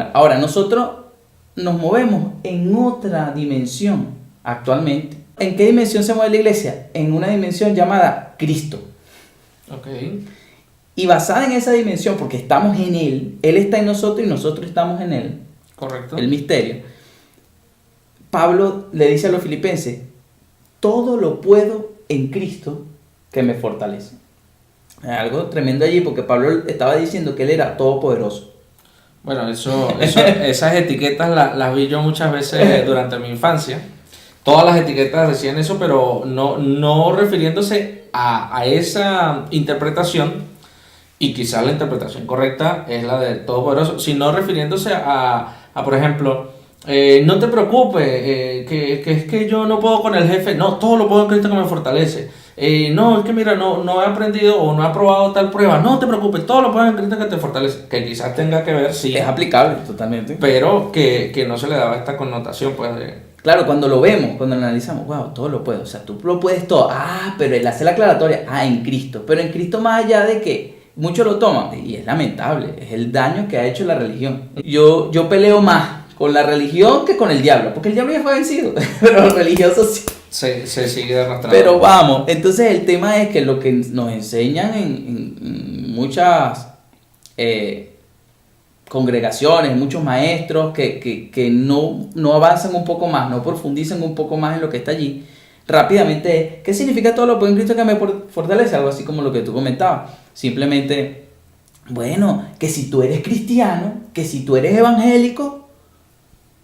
lugar. Ahora, nosotros nos movemos en otra dimensión actualmente. ¿En qué dimensión se mueve la iglesia? En una dimensión llamada Cristo. Okay. Y basada en esa dimensión, porque estamos en Él está en nosotros y nosotros estamos en Él. Correcto. El misterio. Pablo le dice a los filipenses, todo lo puedo en Cristo que me fortalece. Algo tremendo allí, porque Pablo estaba diciendo que Él era todopoderoso. Bueno, esas etiquetas las vi yo muchas veces durante mi infancia. Todas las etiquetas decían eso, pero no refiriéndose a esa interpretación, y quizás la interpretación correcta es la de todopoderoso, sino refiriéndose a por ejemplo, no te preocupes, que es que yo no puedo con el jefe, no, todo lo puedo en Cristo que me fortalece. No, es que mira, no he aprendido o no he aprobado tal prueba, no te preocupes, todo lo puedo en Cristo que te fortalece, que quizás tenga que ver, sí, Es aplicable totalmente. pero que no se le daba esta connotación, pues, Claro, cuando lo vemos, cuando lo analizamos, wow, todo lo puedo. O sea, tú lo puedes todo. Pero él hace la aclaratoria, en Cristo. Pero en Cristo, más allá de que muchos lo toman, y es lamentable, es el daño que ha hecho la religión. Yo peleo más con la religión que con el diablo, porque el diablo ya fue vencido, pero los religiosos sí. se sigue arrastrando. Pero vamos, entonces el tema es que lo que nos enseñan en muchas congregaciones, muchos maestros que no avanzan un poco más, no profundizan un poco más en lo que está allí, rápidamente es, ¿qué significa todo lo puedo en Cristo que me fortalece? Algo así como lo que tú comentabas. Simplemente, bueno, que si tú eres cristiano, que si tú eres evangélico,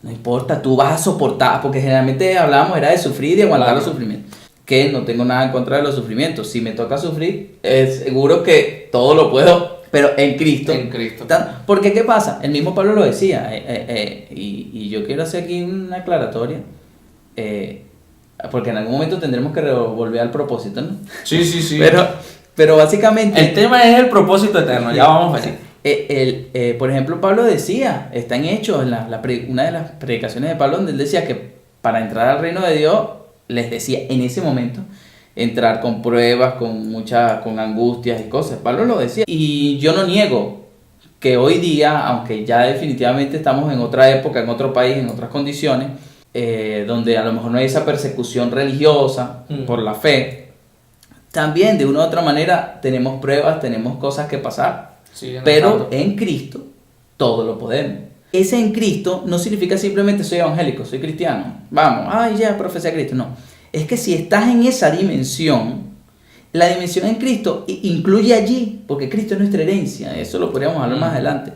no importa, tú vas a soportar, porque generalmente hablábamos era de sufrir y de aguantar los sufrimientos. Que no tengo nada en contra de los sufrimientos. Si me toca sufrir, es seguro que todo lo puedo, pero en Cristo. En Cristo. Porque ¿qué pasa? El mismo Pablo lo decía, y yo quiero hacer aquí una aclaratoria, porque en algún momento tendremos que volver al propósito, ¿no? Sí. Pero básicamente... El tema es el propósito eterno, ya vamos a ver. Por ejemplo, Pablo decía, está en Hechos, una de las predicaciones de Pablo, donde él decía que para entrar al reino de Dios, les decía en ese momento, entrar con pruebas, con angustias y cosas. Pablo lo decía. Y yo no niego que hoy día, aunque ya definitivamente estamos en otra época, en otro país, en otras condiciones, donde a lo mejor no hay esa persecución religiosa por la fe, también de una u otra manera tenemos pruebas, tenemos cosas que pasar. Pero en Cristo todo lo podemos. Ese en Cristo no significa simplemente soy evangélico, soy cristiano. Vamos, ya profesé a Cristo. No. Es que si estás en esa dimensión, la dimensión en Cristo incluye allí, porque Cristo es nuestra herencia. Eso lo podríamos hablar más adelante.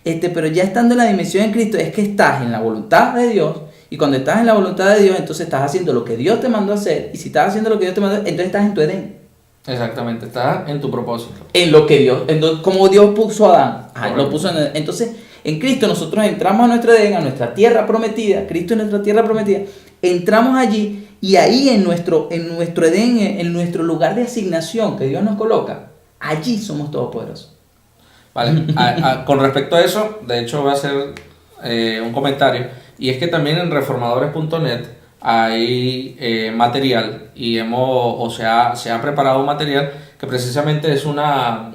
Pero ya estando en la dimensión en Cristo, es que estás en la voluntad de Dios. Y cuando estás en la voluntad de Dios, entonces estás haciendo lo que Dios te mandó a hacer. Y si estás haciendo lo que Dios te mandó, entonces estás en tu Edén. Exactamente, estás en tu propósito. En lo que Dios, como Dios puso a Adán, lo puso en. Entonces, en Cristo nosotros entramos a nuestro Edén, a nuestra tierra prometida. Cristo es nuestra tierra prometida. Entramos allí y ahí en nuestro Edén, en nuestro lugar de asignación que Dios nos coloca, allí somos todopoderosos. Vale, con respecto a eso, de hecho voy a hacer un comentario, y es que también en reformadores.net hay material, y se ha preparado un material que precisamente es una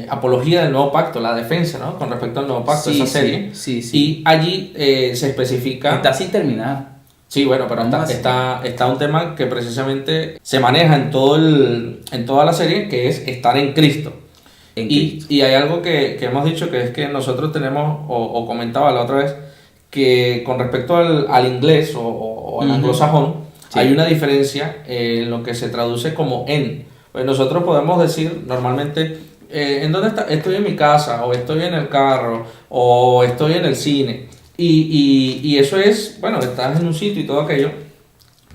apología del nuevo pacto, la defensa, ¿no? Con respecto al nuevo pacto, esa serie. Sí. Y allí se especifica... Está sin terminar. Sí, bueno, pero está un tema que precisamente se maneja en toda la serie, que es estar en Cristo. Y hay algo que hemos dicho, que es que nosotros tenemos, o comentaba la otra vez, que con respecto al inglés o al anglosajón, hay una diferencia en lo que se traduce como en. Pues nosotros podemos decir normalmente, ¿en dónde está? Estoy en mi casa, o estoy en el carro, o estoy en el cine. Y eso es, bueno, estás en un sitio y todo aquello,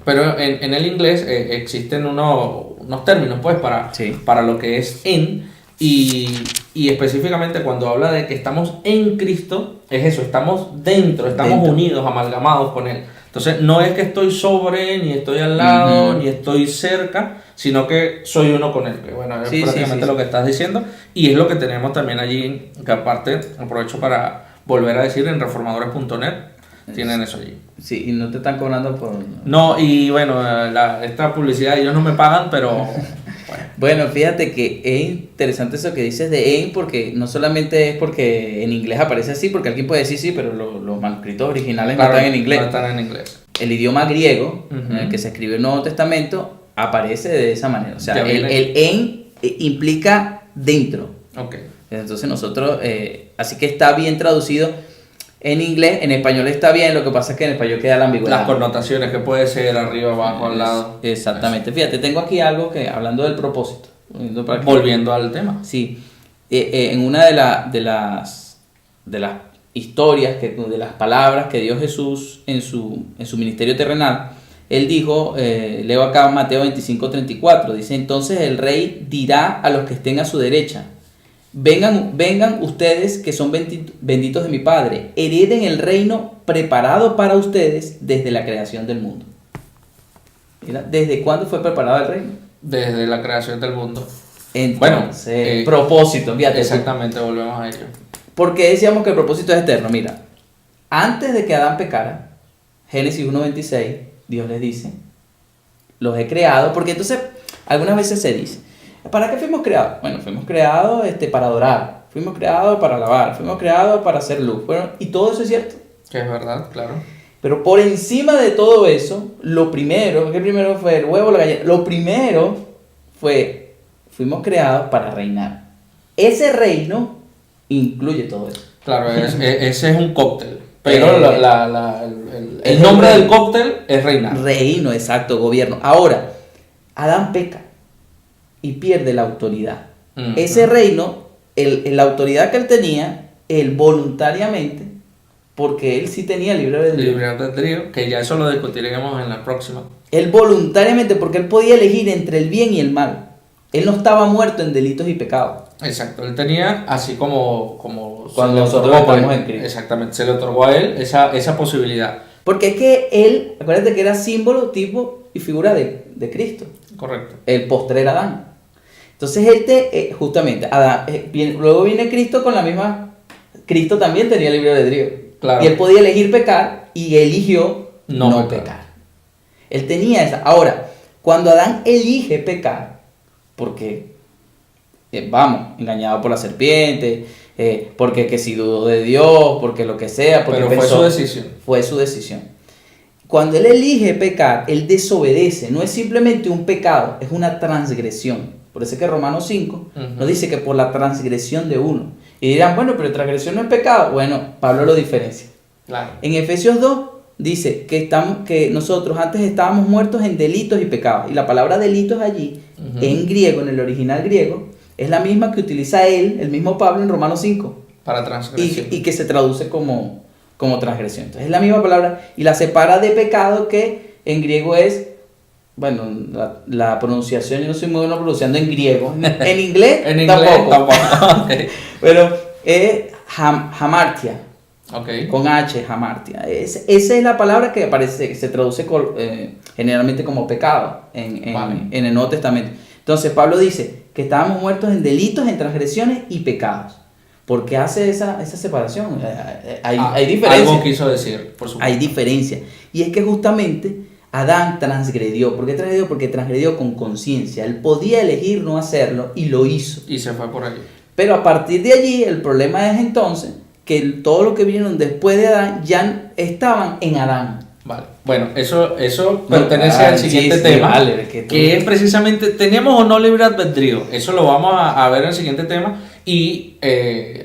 pero en el inglés existen unos términos, pues, para lo que es en. Y específicamente cuando habla de que estamos en Cristo, es eso, estamos dentro, estamos unidos, amalgamados con Él. Entonces no es que estoy sobre, ni estoy al lado, ni estoy cerca, sino que soy uno con Él. Que bueno, es prácticamente lo que estás diciendo, y es lo que tenemos también allí, que aparte aprovecho para volver a decir, en reformadores.net tienen eso allí. Sí, y no te están cobrando por... No, y bueno, esta publicidad ellos no me pagan, pero... Bueno. Bueno, fíjate que es interesante eso que dices de en, porque no solamente es porque en inglés aparece así, porque alguien puede decir sí, pero los manuscritos originales Claro, no están en inglés. No están en inglés. El idioma griego Ujú. en el que se escribe el Nuevo Testamento aparece de esa manera. O sea, Ya el viene. en implica dentro. Ok. Entonces nosotros, así que está bien traducido en inglés, en español está bien, lo que pasa es que en español queda la ambigüedad. Las connotaciones que puede ser arriba, abajo, al lado. Exactamente. Fíjate, tengo aquí algo que, hablando del propósito. Volviendo al tema. Sí, en una de las historias, de las palabras que dio Jesús en su ministerio terrenal, él dijo, leo acá Mateo 25:34, dice, entonces el rey dirá a los que estén a su derecha, vengan ustedes que son benditos de mi Padre, hereden el reino preparado para ustedes desde la creación del mundo. Mira, ¿desde cuándo fue preparado el reino? Desde la creación del mundo. Entonces, propósito, fíjate. Exactamente, volvemos a ello. ¿Por qué decíamos que el propósito es eterno? Mira, antes de que Adán pecara, Génesis 1:26, Dios les dice, los he creado, porque entonces algunas veces se dice, ¿para qué fuimos creados? Bueno, fuimos creados para adorar, fuimos creados para alabar, fuimos creados para hacer luz, bueno, y todo eso es cierto. Que es verdad, claro. Pero por encima de todo eso, lo primero, ¿qué primero fue el huevo o la gallina? Lo primero fue, fuimos creados para reinar. Ese reino incluye todo eso. Claro, ese es un cóctel. Pero el es nombre un del cóctel es reinar. Reino, exacto, gobierno. Ahora, Adán peca y pierde la autoridad. Ujú. Ese reino, la autoridad que él tenía, él voluntariamente, porque él sí tenía libre albedrío. Libre albedrío, que ya eso lo discutiremos en la próxima. Él voluntariamente, porque él podía elegir entre el bien y el mal. Él no estaba muerto en delitos y pecados. Exacto, él tenía, así como Cuando se le nosotros otorgó, estamos pues, en Cristo. exactamente, se le otorgó a él esa posibilidad. Porque es que él, acuérdate que era símbolo, tipo y figura de Cristo. Correcto. El postrer Adán. Entonces justamente, Adán, luego viene Cristo con la misma... Cristo también tenía libre albedrío. Claro. Y él podía elegir pecar y eligió No pecar. Él tenía esa. Ahora, cuando Adán elige pecar, porque, engañado por la serpiente, porque que si dudó de Dios, porque lo que sea, porque Pero fue su decisión. Fue su decisión. Cuando él elige pecar, él desobedece. No es simplemente un pecado, es una transgresión. Por eso es que Romanos 5 nos dice que por la transgresión de uno. Y dirán, bueno, pero transgresión no es pecado. Bueno, Pablo lo diferencia. Claro. En Efesios 2 dice que nosotros antes estábamos muertos en delitos y pecados. Y la palabra delitos allí, en griego, en el original griego, es la misma que utiliza el mismo Pablo en Romanos 5. Para transgresión. Y que se traduce como transgresión. Entonces es la misma palabra y la separa de pecado, que en griego es, bueno, la pronunciación, yo no soy muy bueno pronunciando en griego. En inglés, tampoco. Okay. Pero es hamartia. Okay. Con H, hamartia. Esa es la palabra que aparece, que se traduce generalmente como pecado en el Nuevo Testamento. Entonces Pablo dice que estábamos muertos en delitos, en transgresiones y pecados. ¿Por qué hace esa separación? Hay diferencia. Algo quiso decir, por supuesto. Hay diferencia. Y es que justamente Adán transgredió. ¿Por qué transgredió? Porque transgredió con conciencia. Él podía elegir no hacerlo y lo hizo. Y se fue por allí. Pero a partir de allí, el problema es entonces que todo lo que vinieron después de Adán ya estaban en Adán. Vale. Bueno, eso pertenece al siguiente tema, vale, que es precisamente, ¿tenemos o no libre albedrío? Eso lo vamos a ver en el siguiente tema, y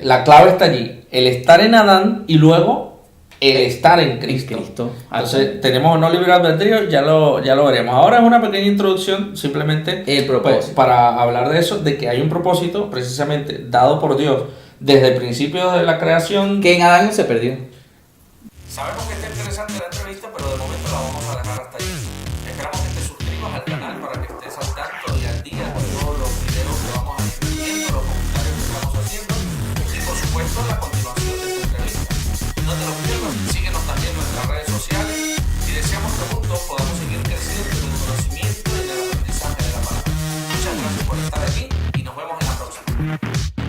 la clave está allí, el estar en Adán y luego el estar en Cristo. Entonces, ¿tenemos o no libre albedrío? Ya lo veremos. Ahora es una pequeña introducción, simplemente el propósito. Para hablar de eso, de que hay un propósito precisamente dado por Dios desde el principio de la creación. Que en Adán no se perdió. Sabemos que está interesante la entrevista, pero de momento la vamos a dejar hasta ahí. Esperamos que te suscribas al canal para que estés al tanto y al día con todos los videos que vamos a ir viendo, los comentarios que estamos haciendo y por supuesto la continuación de esta entrevista. No te lo pierdas, síguenos también en nuestras redes sociales y deseamos que juntos podamos seguir creciendo en el conocimiento y en el aprendizaje de la palabra. Muchas gracias por estar aquí y nos vemos en la próxima.